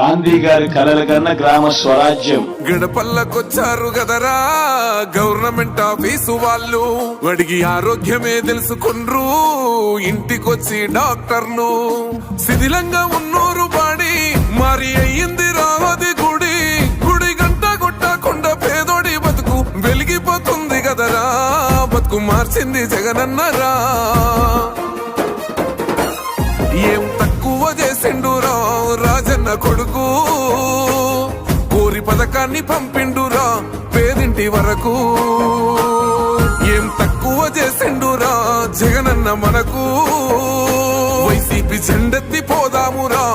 గాంధీ గారి కలల కన్నా గ్రామ స్వరాజ్యం. గడపల్లకొచ్చారు గదరా గవర్నమెంట్ ఆఫీసు వాళ్ళు, అడిగి ఆరోగ్యమే తెలుసుకుండ్రు ఇంటికొచ్చి డాక్టర్లు. శిథిలంగా ఉన్నూరు బాడి మరి అయ్యింది రావది గుడి, గుడి గంట కొట్టకుండా పేదోడి బతుకు వెలిగిపోతుంది గదరా, బతుకు మార్చింది జగనన్నరా. ఏం తక్కువ చేసిండురా రాజన్న కొడుకు, కోరి పథకాన్ని పంపిండురా పేదింటి వరకు. ఏం తక్కువ చేసిండురా జగనన్న మనకు, వైసీపీ జెండెత్తి పోదామురా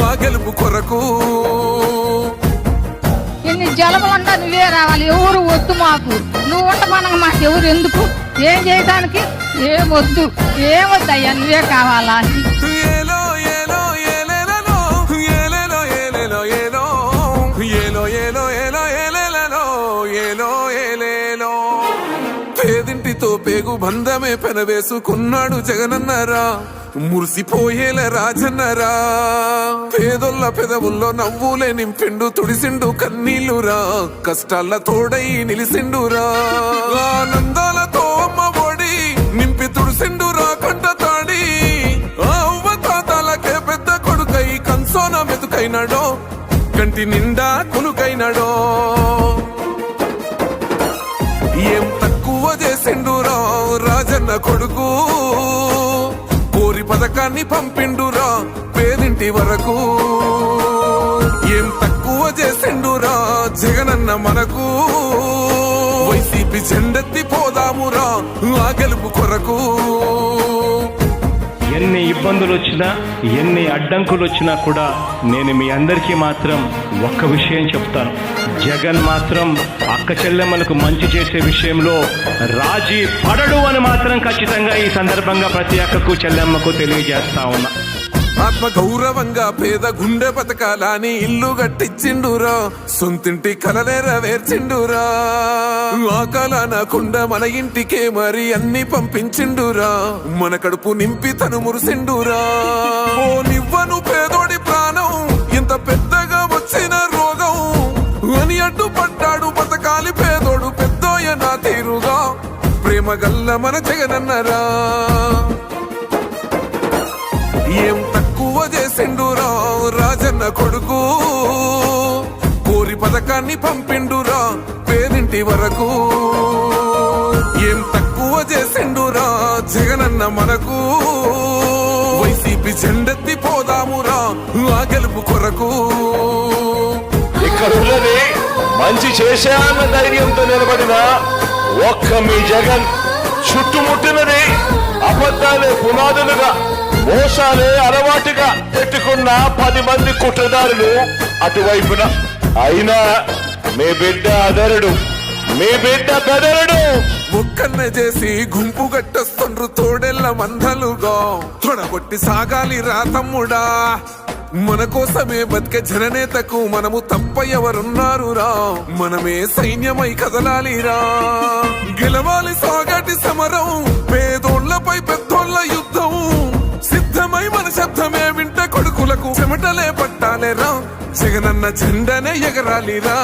ఆ గెలుపు కొరకు. ఎన్ని జలములంటా నువ్వే రావాలి, ఎవరు వద్దు మాకు, నువ్వు ఉండమనగా మాకు ఎవరు ఎందుకు, ఏం చేయడానికి ఏమొద్దు, ఏమొద్దయ్యా నువ్వే కావాలా. ఏలో ఏలో ఏలేలలో ఏలేలో ఏలేలో ఏలో ఏలో ఏలో ఏలో ఏలేలలో ఏలో ఏలేలో. పేదింటితో పేగు బంధమే పెనవేసుకున్నాడు జగనన్నరా, మురిసిపోయేల రాజన్నరా. పేదొల్ల పెదవుల్లో నవ్వులే నింపిండు, తుడిసిండు కన్నీళ్లురా, కష్టాల తోడై నిలిసిండురా. ఆనందాలతో అమ్మ ఒడి నింపి తుడిసిండురా కంట తాడి, అవ్వ తాతాలకే పెద్ద కొడుకై కన్సోన మెతుకైనాడో, కంటి నిండా కునుకైనాడో. ఏం తక్కువ చేసిండురా రాజన్న కొడుకు, కోరి పథకాన్ని పంపిండురా పేదింటి వరకు. ఏం తక్కువ చేసిండురా జగనన్న మనకు, వైసీపీ జెండెత్తి పోదామురా ఆ గెలుపు కొరకు. ఎన్ని ఇబ్బందులు వచ్చినా ఎన్ని అడ్డంకులు వచ్చినా కూడా నేను మీ అందరికీ మాత్రం ఒక్క విషయం చెప్తాను, జగన్ మాత్రం అక్క చెల్లెమ్మలకు మంచి చేసే విషయంలో రాజీ పడడు అని మాత్రం ఖచ్చితంగా ఈ సందర్భంగా ప్రతి అక్కకు చెల్లెమ్మకు తెలియజేస్తా ఉన్నా. ఆత్మ గౌరవంగా పేద గుండె బతకాలని ఇల్లు కట్టించిండురా, సొంతింటి కలనేరవేర్చిండురా. ఆ కలనకుండా మన ఇంటికే మరి అన్ని పంపించిండురా, మన కడుపు నింపి తను మురిసిండురా. ఓ నివ్వను పేదోడి ప్రాణం ఇంత పెద్దగా వచ్చిన రోగం అని అడ్డుపడ్డాడు బతకాలి పేదోడు పెద్దోయ నా తీరుగా, ప్రేమ గల్ల మన జగనన్నరా. ఏం తక్కువ చేసిండురా రాజన్న కొడుకు, కోరి పథకాన్ని పంపిండురా పేదింటి వరకు. ఏం తక్కువ చేసిండురా జగనన్న మనకు, వైసీపీ జెండెత్తి పోదామురా ఆ గెలుపు కొరకు. ఇక్కడున్నది మంచి చేశాన్న ధైర్యంతో నిలబడిన ఒక్క మీ జగన్, చుట్టుముట్టినది అబద్ధాలే పునాదులుగా మోసాలే అలవాటుగా పెట్టుకున్న 10 మంది కుట్రదారులు అటువైపున. అయినా మీ బిడ్డ అదరుడు, మీ బిడ్డ బెదరుడు. ముక్కన్న చేసి గుంపు గట్టొస్తుండ్రు తోడెల్ల మందలుగా, తొడగొట్టి సాగాలి రా తమ్ముడా, మన కోసమే బతికే జననేతకు మనము తప్ప ఎవరున్నారు రా, మనమే సైన్యమై కదలాలిరా. గెలవాలి సాగటి సమరం, పేదోళ్లపై పెద్దోళ్ల యుద్ధం, సిద్ధమై మన శబ్దమే వింట కొడుకులకు చెమటలే పట్టాలేరా, జగనన్న జెండనే ఎగరాలిరా.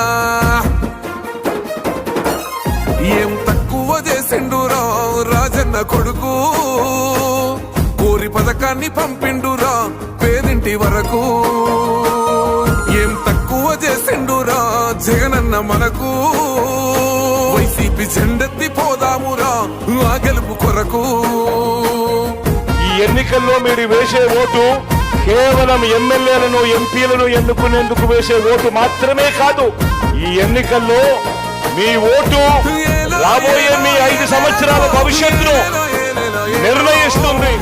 ఏం తక్కువ చేసిండురా రాజన్న కొడుకు, కోరి పథకాన్ని పంపిండురా పేదింటి వరకు. ఏం తక్కువ చేసిండురా జగనన్న మనకు, వైసీపీ జెండెత్తి పోదామురా ఆ గెలుపు కొరకు. ఈ ఎన్నికల్లో మీరు వేసే ఓటు కేవలం ఎమ్మెల్యేలను ఎంపీలను ఎన్నుకునేందుకు వేసే ఓటు మాత్రమే కాదు, ఈ ఎన్నికల్లో మీ ఓటు రాబోయే మీ 5 సంవత్సరాల భవిష్యత్తును నిర్ణయిస్తుంది.